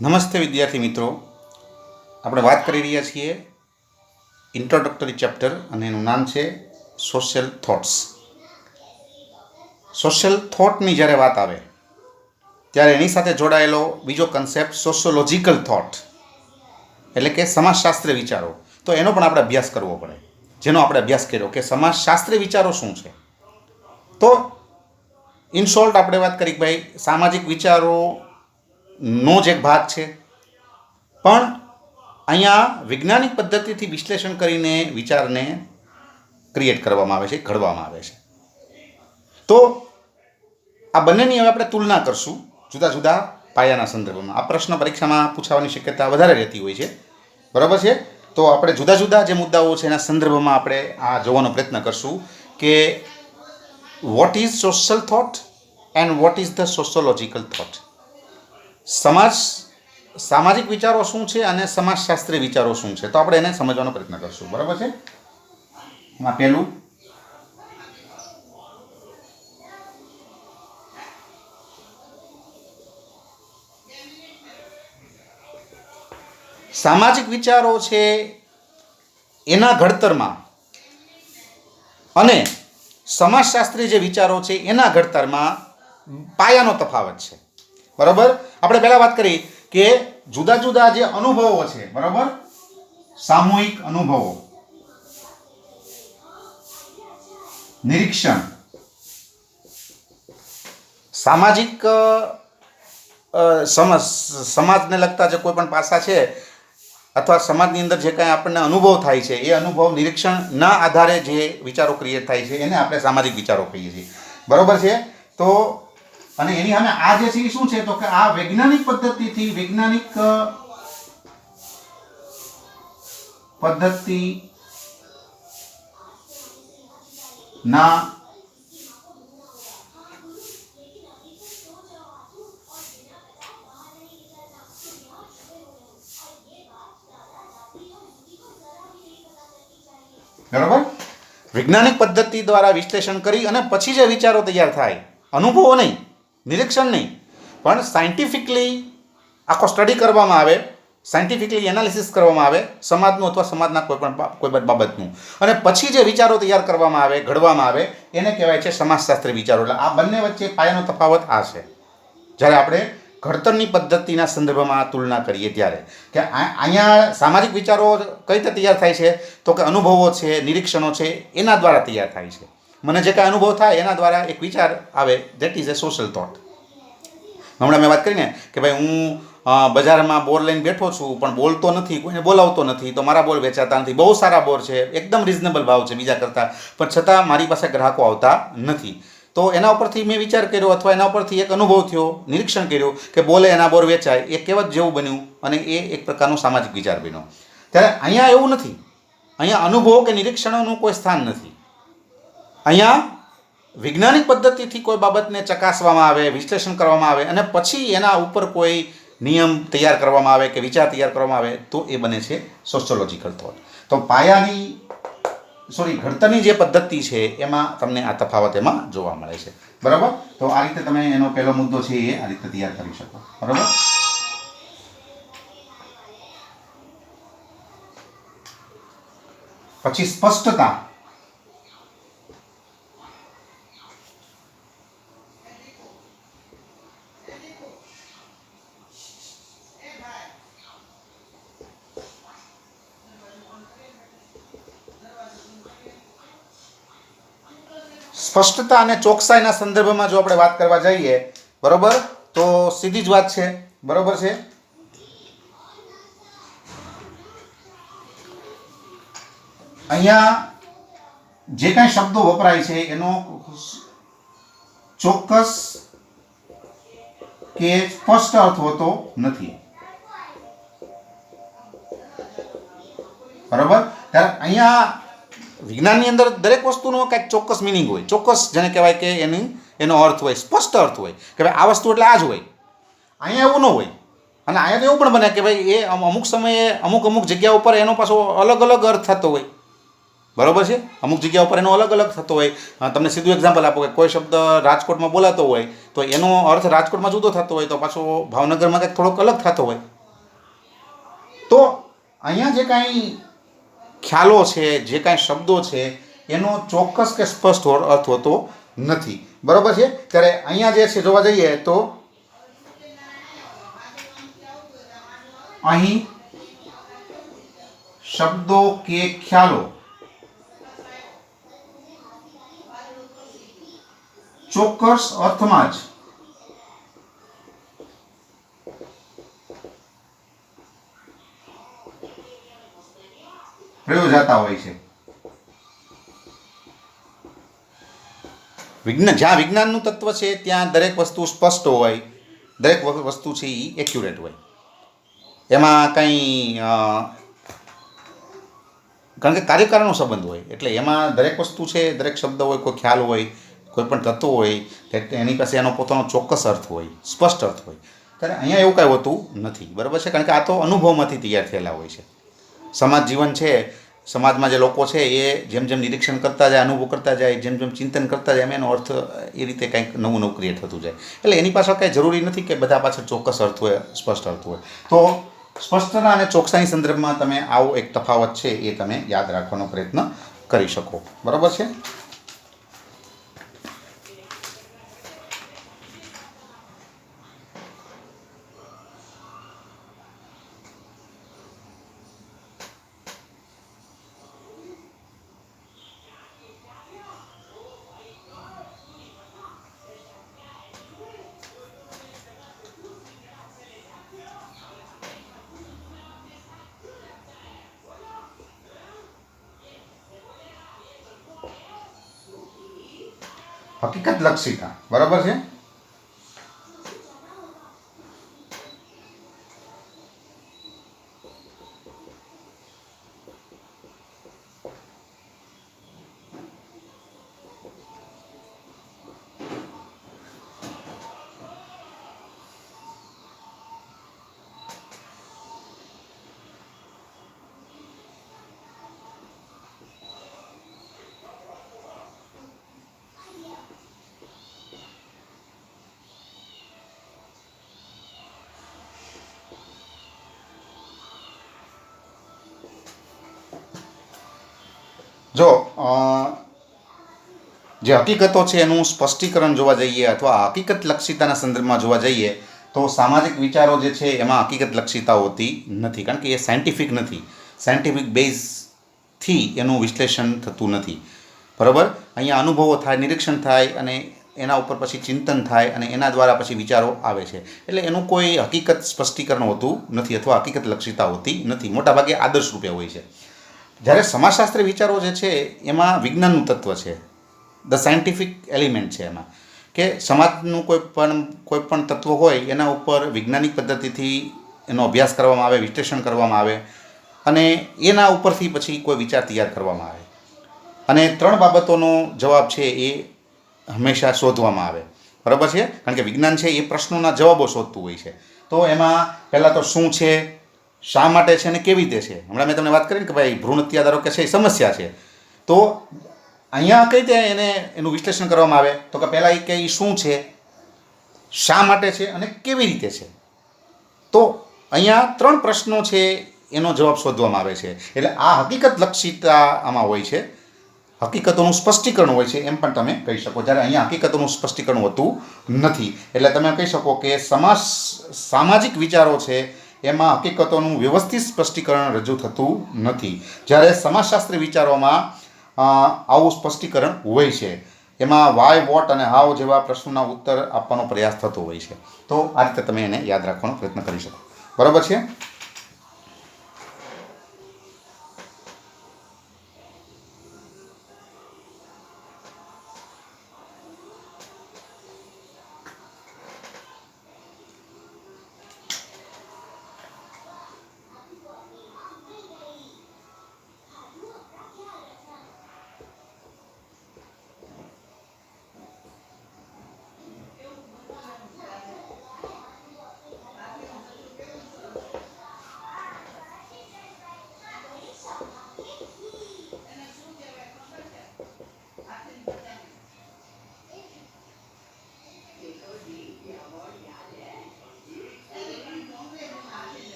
નમસ્તે વિદ્યાર્થી મિત્રો, આપણે વાત કરી રહ્યા છીએ ઇન્ટ્રોડક્ટરી ચેપ્ટર અને એનું નામ છે સોશિયલ થોટ્સ. સોશિયલ થોટની જ્યારે વાત આવે ત્યારે એની સાથે જોડાયેલો બીજો કન્સેપ્ટ સોશિયોલોજિકલ થોટ, એટલે કે સમાજશાસ્ત્રીય વિચારો. તો એનો પણ આપણે અભ્યાસ કરવો પડે, જેનો આપણે અભ્યાસ કર્યો કે સમાજશાસ્ત્રીય વિચારો શું છે. તો ઇન શોર્ટ આપણે વાત કરી કે ભાઈ સામાજિક વિચારોનો જ એક ભાગ છે, પણ અહીંયા વૈજ્ઞાનિક પદ્ધતિથી વિશ્લેષણ કરીને વિચારને ક્રિએટ કરવામાં આવે છે, ઘડવામાં આવે છે. તો આ બંનેની હવે આપણે તુલના કરશું જુદા જુદા પાયાના સંદર્ભમાં. આ પ્રશ્ન પરીક્ષામાં પૂછાવાની શક્યતા વધારે રહેતી હોય છે, બરાબર છે. તો આપણે જુદા જુદા જે મુદ્દાઓ છે એના સંદર્ભમાં આપણે આ જોવાનો પ્રયત્ન કરશું કે what is social thought and what is the sociological thought. સામાજિક વિચારો શું છે અને સમાજશાસ્ત્રીય વિચારો શું છે, તો આપણે એને સમજવાનો પ્રયત્ન કરશું, બરાબર છે. એમાં પહેલું સામાજિક વિચારો છે એના ઘડતરમાં અને સમાજશાસ્ત્રીય જે વિચારો છે એના ઘડતરમાં પાયાનો તફાવત છે, બરાબર. આપણે પહેલા વાત કરી કે જુદા જુદા જે અનુભવો છે, બરાબર, સામૂહિક અનુભવો, નિરીક્ષણ, સામાજિક સમાજને લગતા જે કોઈ પણ પાસા છે અથવા સમાજની અંદર જે કાંઈ આપણને અનુભવ થાય છે એ અનુભવ નિરીક્ષણના આધારે જે વિચારો ક્રિએટ થાય છે એને આપણે સામાજિક વિચારો કહીએ છીએ, બરાબર છે. તો અને એની સામે આ જે છે એ શું છે, તો કે આ વૈજ્ઞાનિક પદ્ધતિથી ના બરાબર વૈજ્ઞાનિક પદ્ધતિ દ્વારા વિશ્લેષણ કરી અને પછી જે વિચારો તૈયાર થાય, અનુભવો નહીં, નિરીક્ષણ નહીં, પણ સાયન્ટિફિકલી આખો સ્ટડી કરવામાં આવે, સાયન્ટિફિકલી એનાલિસિસ કરવામાં આવે સમાજનું અથવા સમાજના કોઈ પણ બાબતનું, અને પછી જે વિચારો તૈયાર કરવામાં આવે, ઘડવામાં આવે, એને કહેવાય છે સમાજશાસ્ત્રીય વિચારો. એટલે આ બંને વચ્ચે પાયાનો તફાવત આ છે. જ્યારે આપણે ઘડતરની પદ્ધતિના સંદર્ભમાં તુલના કરીએ ત્યારે કે અહીંયા સામાજિક વિચારો કઈ રીતે તૈયાર થાય છે, તો કે અનુભવો છે, નિરીક્ષણો છે, એના દ્વારા તૈયાર થાય છે. મને જે કાંઈ અનુભવ થાય એના દ્વારા એક વિચાર આવે, that is A social thought. હમણાં મેં વાત કરીને કે ભાઈ હું બજારમાં બોર લઈને બેઠો છું પણ બોલતો નથી, કોઈને બોલાવતો નથી, તો મારા બોર વેચાતા નથી. બહુ સારા બોર છે, એકદમ રિઝનેબલ ભાવ છે બીજા કરતાં, પણ છતાં મારી પાસે ગ્રાહકો આવતા નથી. તો એના ઉપરથી મેં વિચાર કર્યો અથવા એના ઉપરથી એક અનુભવ થયો, નિરીક્ષણ કર્યું કે બોલે એના બોર વેચાય, એ કહેવત જેવું બન્યું અને એ એક પ્રકારનો સામાજિક વિચાર બન્યો. ત્યારે અહીંયા એવું નથી, અહીંયા અનુભવ કે નિરીક્ષણોનું કોઈ સ્થાન નથી. અહીંયા વૈજ્ઞાનિક પદ્ધતિથી કોઈ બાબતને ચકાસવામાં આવે, વિશ્લેષણ કરવામાં આવે અને પછી એના ઉપર કોઈ નિયમ તૈયાર કરવામાં આવે કે વિચાર તૈયાર કરવામાં આવે, તો એ બને છે સોશિયોલોજિકલ થોટ. તો ઘડતરની જે પદ્ધતિ છે એમાં તમને આ તફાવત એમાં જોવા મળે છે, બરાબર. તો આ રીતે તમે એનો પહેલો મુદ્દો છે એ આ રીતે તૈયાર કરી શકો, બરાબર. પછી સ્પષ્ટતા. સ્પષ્ટતા અને ચોકસાઈના સંદર્ભમાં જો આપણે વાત કરવા જઈએ, બરોબર, તો સીધી જ વાત છે, બરોબર છે. અહીંયા જે કાંઈ શબ્દો વપરાય છે એનો ચોક્કસ કે સ્પષ્ટ અર્થ હોતો નથી, બરોબર. ત્યારે અહીંયા વિજ્ઞાનની અંદર દરેક વસ્તુનો કંઈક ચોક્કસ મિનિંગ હોય, ચોક્કસ જેને કહેવાય કે એનો અર્થ હોય, સ્પષ્ટ અર્થ હોય કે ભાઈ આ વસ્તુ એટલે આ જ હોય. અહીંયા એવું ન હોય. અને અહીંયા તો એવું પણ બને કે ભાઈ એ અમુક સમયે અમુક જગ્યા ઉપર એનો પાછો અલગ અલગ અર્થ થતો હોય, બરોબર છે. અમુક જગ્યા ઉપર એનો અલગ અલગ થતો હોય. તમને સીધું એક્ઝામ્પલ આપો કે કોઈ શબ્દ રાજકોટમાં બોલાતો હોય તો એનો અર્થ રાજકોટમાં જુદો થતો હોય તો પાછો ભાવનગરમાં કંઈક થોડોક અલગ થતો હોય. તો અહીંયા જે કાંઈ ખ્યાલો છે, જે કાંઈ શબ્દો છે, એનો ચોક્કસ કે સ્પષ્ટ અર્થ હોતો નથી. બરોબર છે. ત્યારે અહીંયા જે છે જોવા જઈએ તો અહીં શબ્દો કે ખ્યાલો ચોક્કસ અર્થમાં જ પ્રયોજાતા હોય છે. જ્યાં વિજ્ઞાનનું તત્વ છે ત્યાં દરેક વસ્તુ સ્પષ્ટ હોય, દરેક વસ્તુ છે એ એક્યુરેટ હોય. એમાં કંઈ કારણ કે કાર્યકારણનો સંબંધ હોય એટલે એમાં દરેક વસ્તુ છે, દરેક શબ્દ હોય, કોઈ ખ્યાલ હોય, કોઈ પણ તત્વ હોય એની પાસે એનો પોતાનો ચોક્કસ અર્થ હોય, સ્પષ્ટ અર્થ હોય. ત્યારે અહીંયા એવું કાંઈ હોતું નથી. બરાબર છે. કારણ કે આ તો અનુભવમાંથી તૈયાર થયેલા હોય છે. સમાજ જીવન છે, સમાજમાં જે લોકો છે એ જેમ જેમ નિરીક્ષણ કરતા જાય, અનુભવ કરતા જાય, જેમ જેમ ચિંતન કરતા જાય એમ એનો અર્થ એ રીતે કંઈક નવું નવું ક્રિએટ થતું જાય. એટલે એની પાછળ કાંઈ જરૂરી નથી કે બધા પાછળ ચોક્કસ અર્થ હોય, સ્પષ્ટ અર્થ હોય. તો સ્પષ્ટતા અને ચોકસાઈ સંદર્ભમાં તમે આવો એક તફાવત છે એ તમે યાદ રાખવાનો પ્રયત્ન કરી શકો. બરાબર છે. હકીકત લક્ષિતા. બરાબર છે. જો જે હકીકતો છે એનું સ્પષ્ટીકરણ જોવા જઈએ અથવા હકીકત લક્ષિતાના સંદર્ભમાં જોવા જઈએ તો સામાજિક વિચારો જે છે એમાં હકીકત લક્ષિતા હોતી નથી. કારણ કે એ સાયન્ટિફિક નથી. સાયન્ટિફિક બેઝથી એનું વિશ્લેષણ થતું નથી. બરાબર. અહીંયા અનુભવો થાય, નિરીક્ષણ થાય અને એના ઉપર પછી ચિંતન થાય અને એના દ્વારા પછી વિચારો આવે છે. એટલે એનું કોઈ હકીકત સ્પષ્ટીકરણ હોતું નથી અથવા હકીકત લક્ષિતા હોતી નથી. મોટાભાગે આદર્શ રૂપે હોય છે. જ્યારે સમાજશાસ્ત્રી વિચારો જે છે એમાં વિજ્ઞાનનું તત્વ છે, ધ સાયન્ટિફિક એલિમેન્ટ છે એમાં, કે સમાજનું કોઈ પણ તત્વ હોય એના ઉપર વૈજ્ઞાનિક પદ્ધતિથી એનો અભ્યાસ કરવામાં આવે, વિશ્લેષણ કરવામાં આવે અને એના ઉપરથી પછી કોઈ વિચાર તૈયાર કરવામાં આવે અને 3 બાબતોનો જવાબ છે એ હંમેશા શોધવામાં આવે. બરાબર છે. કારણ કે વિજ્ઞાન છે એ પ્રશ્નોના જવાબો શોધતું હોય છે. તો એમાં પહેલાં તો શું છે, શા માટે છે અને કેવી રીતે છે. હમણાં મેં તમને વાત કરી ને કે ભાઈ ભ્રૂણ હત્યા ધારો કે છે એ સમસ્યા છે. તો અહીંયા કઈ રીતે એનું વિશ્લેષણ કરવામાં આવે તો કે પહેલાં એ કે એ શું છે, શા માટે છે અને કેવી રીતે છે. તો અહીંયા 3 પ્રશ્નો છે એનો જવાબ શોધવામાં આવે છે. એટલે આ હકીકત લક્ષિતા આમાં હોય છે. હકીકતોનું સ્પષ્ટીકરણ હોય છે એમ પણ તમે કહી શકો. જ્યારે અહીંયા હકીકતોનું સ્પષ્ટીકરણ હોતું નથી. એટલે તમે કહી શકો કે સામાજિક વિચારો છે એમાં હકીકતોનું વ્યવસ્થિત સ્પષ્ટીકરણ રજૂ થતું નથી. જ્યારે સમાજશાસ્ત્રી વિચારોમાં આવું સ્પષ્ટીકરણ હોય છે. એમાં વાય, વોટ અને હાવ જેવા પ્રશ્નોના ઉત્તર આપવાનો પ્રયાસ થતો હોય છે. તો આ રીતે તમે એને યાદ રાખવાનો પ્રયત્ન કરી શકો. બરાબર છે.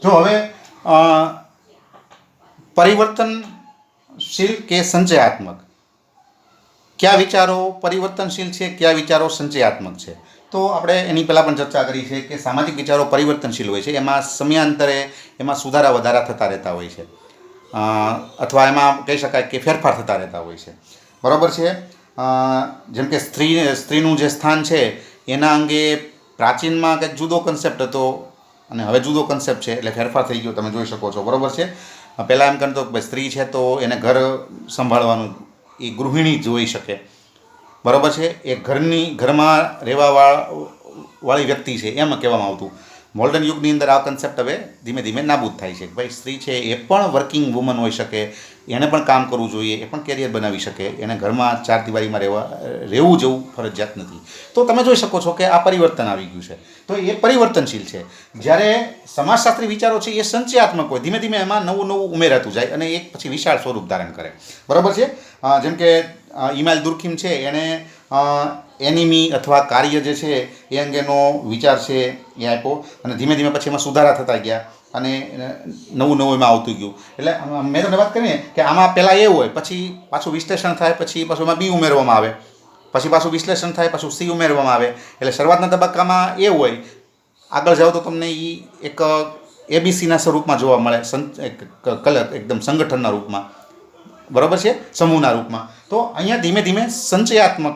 જો હવે પરિવર્તનશીલ કે સંચયાત્મક, કયા વિચારો પરિવર્તનશીલ છે, કયા વિચારો સંચયાત્મક છે? તો આપણે એની પહેલાં પણ ચર્ચા કરી છે કે સામાજિક વિચારો પરિવર્તનશીલ હોય છે, એમાં સમયાંતરે એમાં સુધારા વધારા થતા રહેતા હોય છે, અથવા એમાં કહી શકાય કે ફેરફાર થતા રહેતા હોય છે, બરાબર છે. જેમ કે સ્ત્રીનું જે સ્થાન છે એના અંગે પ્રાચીનમાં કંઈક જુદો કન્સેપ્ટ હતો અને હવે જુદો કન્સેપ્ટ છે, એટલે ફેરફાર થઈ ગયો, તમે જોઈ શકો છો, બરાબર છે. પહેલાં એમ કહેતો કે સ્ત્રી છે તો એને ઘર સંભાળવાનું એ ગૃહિણી જોઈ શકે, બરાબર છે, એ ઘરમાં રહેવાવાળી વ્યક્તિ છે એમ કહેવામાં આવતું. મોડર્ન યુગની અંદર આ કન્સેપ્ટ હવે ધીમે ધીમે નાબૂદ થાય છે કે ભાઈ સ્ત્રી છે એ પણ વર્કિંગ વુમન હોઈ શકે, એણે પણ કામ કરવું જોઈએ, એ પણ કેરિયર બનાવી શકે, એને ઘરમાં ચાર દિવારીમાં રહેવું જવું ફરજિયાત નથી. તો તમે જોઈ શકો છો કે આ પરિવર્તન આવી ગયું છે, તો એ પરિવર્તનશીલ છે. જ્યારે સમાજશાસ્ત્રી વિચારો છે એ સંચયાત્મક હોય, ધીમે ધીમે એમાં નવું નવું ઉમેરાતું જાય અને એક પછી વિશાળ સ્વરૂપ ધારણ કરે, બરાબર છે. જેમ કે ઇમાઇલ દુર્કીમ છે એણે એનિમી અથવા કાર્ય જે છે એ અંગેનો વિચાર છે એ આપ્યો અને ધીમે ધીમે પછી એમાં સુધારા થતા ગયા અને નવું નવું એમાં આવતું ગયું. એટલે મેં તમને વાત કરીએ કે આમાં પહેલાં એ હોય, પછી પાછું વિશ્લેષણ થાય, પછી પાછું એમાં બી ઉમેરવામાં આવે, પછી પાછું વિશ્લેષણ થાય, પાછું સી ઉમેરવામાં આવે. એટલે શરૂઆતના તબક્કામાં એ હોય, આગળ જાઓ તો તમને એ એક એબીસીના સ્વરૂપમાં જોવા મળે, એકદમ સંગઠનના રૂપમાં, બરાબર છે, સમૂહના રૂપમાં. તો અહીંયા ધીમે ધીમે સંચયાત્મક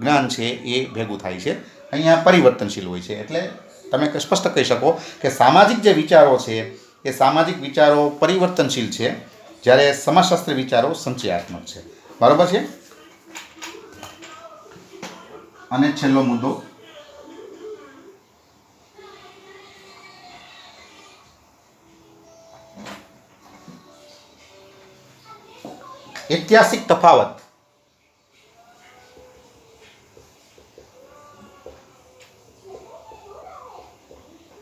જ્ઞાન છે એ ભેગું થાય છે, અહીંયા પરિવર્તનશીલ હોય છે. એટલે તમે સ્પષ્ટ કહી શકો કે સામાજિક જે વિચારો છે એ સામાજિક વિચારો પરિવર્તનશીલ છે, જ્યારે સમાજશાસ્ત્રી વિચારો સંચયાત્મક છે, બરાબર છે. અને છેલ્લો મુદ્દો, ઐતિહાસિક તફાવત.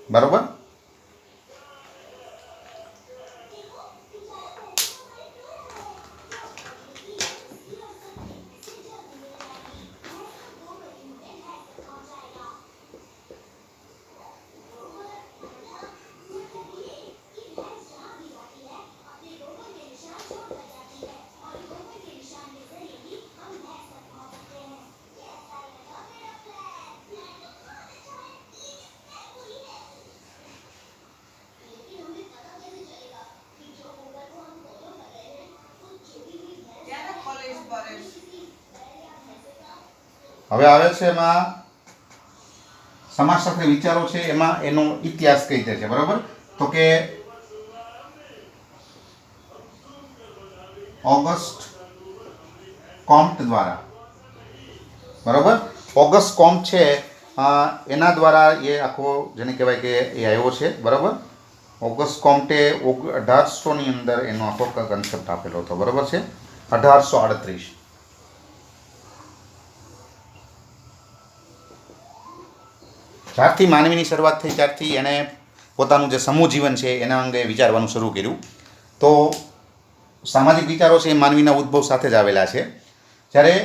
બરોબર. હવે આવે છે એમાં સમાજશાસ્ત્રી વિચારો છે એમાં એનો ઇતિહાસ કઈ રીતે છે, બરાબર. તો કે ઓગસ્ટ કોમ્ટ દ્વારા, બરાબર, ઓગસ્ટ કોમ્ટ છે એના દ્વારા એ આખો જેને કહેવાય કે એ આવ્યો છે, બરાબર. ઓગસ્ટ કોમ્ટે 1800ની અંદર એનો આખો કન્સેપ્ટ આપેલો હતો, બરાબર છે, 1838. જ્યારથી માનવીની શરૂઆત થઈ ત્યારથી એણે પોતાનું જે સમૂહ જીવન છે એના અંગે વિચારવાનું શરૂ કર્યું. તો સામાજિક વિચારો છે એ માનવીના ઉદ્ભવ સાથે જ આવેલા છે. જ્યારે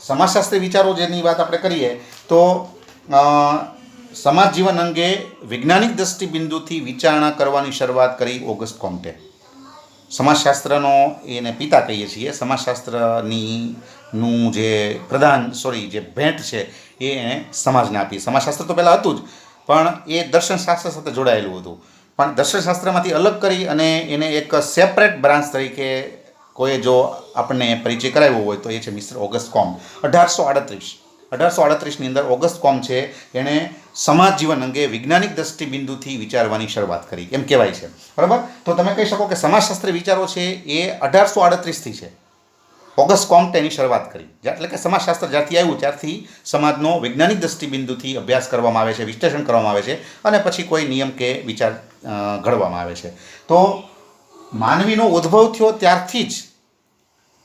સમાજશાસ્ત્રી વિચારો જેની વાત આપણે કરીએ તો સમાજ જીવન અંગે વૈજ્ઞાનિક દૃષ્ટિબિંદુથી વિચારણા કરવાની શરૂઆત કરી ઓગસ્ટ કોમ્ટે. સમાજશાસ્ત્રનો એને પિતા કહીએ છીએ. સમાજશાસ્ત્રનું જે જે ભેટ છે એ એણે સમાજને આપી. સમાજશાસ્ત્ર તો પહેલાં હતું જ, પણ એ દર્શનશાસ્ત્ર સાથે જોડાયેલું હતું. પણ દર્શનશાસ્ત્રમાંથી અલગ કરી અને એને એક સેપરેટ બ્રાન્ચ તરીકે કોઈએ જો આપણને પરિચય કરાવ્યો હોય તો એ છે મિસ્ટર ઓગસ્ટ કોમ્ટ. 1838ની અંદર ઓગસ્ટ કોમ્ટ છે એણે સમાજ જીવન અંગે વૈજ્ઞાનિક દૃષ્ટિબિંદુથી વિચારવાની શરૂઆત કરી એમ કહેવાય છે, બરાબર. તો તમે કહી શકો કે સમાજશાસ્ત્રી વિચારો છે એ 1838થી છે. ઓગસ્ટ કોમ્ટે એની શરૂઆત કરી, એટલે કે સમાજશાસ્ત્ર જ્યારથી આવ્યું ત્યારથી સમાજનો વૈજ્ઞાનિક દૃષ્ટિબિંદુથી અભ્યાસ કરવામાં આવે છે, વિશ્લેષણ કરવામાં આવે છે અને પછી કોઈ નિયમ કે વિચાર ઘડવામાં આવે છે. તો માનવીનો ઉદ્ભવ થયો ત્યારથી જ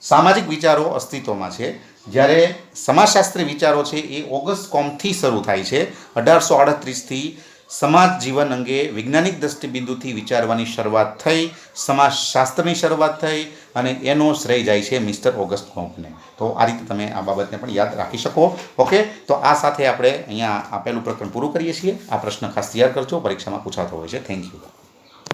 સામાજિક વિચારો અસ્તિત્વમાં છે. જ્યારે સમાજશાસ્ત્રી વિચારો છે એ ઓગસ્ટ કોમ્ટથી શરૂ થાય છે. 1838થી સમાજ જીવન અંગે વૈજ્ઞાનિક દૃષ્ટિબિંદુથી વિચારવાની શરૂઆત થઈ, સમાજશાસ્ત્રની શરૂઆત થઈ અને એનો શ્રેય જાય છે મિસ્ટર ઓગસ્ટ કોમ્ટને. તો આ રીતે તમે આ બાબતને પણ યાદ રાખી શકો. ઓકે, તો આ સાથે આપણે અહીંયા આપેલું પ્રકરણ પૂરું કરીએ છીએ. આ પ્રશ્ન ખાસ તૈયાર કરજો, પરીક્ષામાં પૂછાતો હોય છે. Thank you.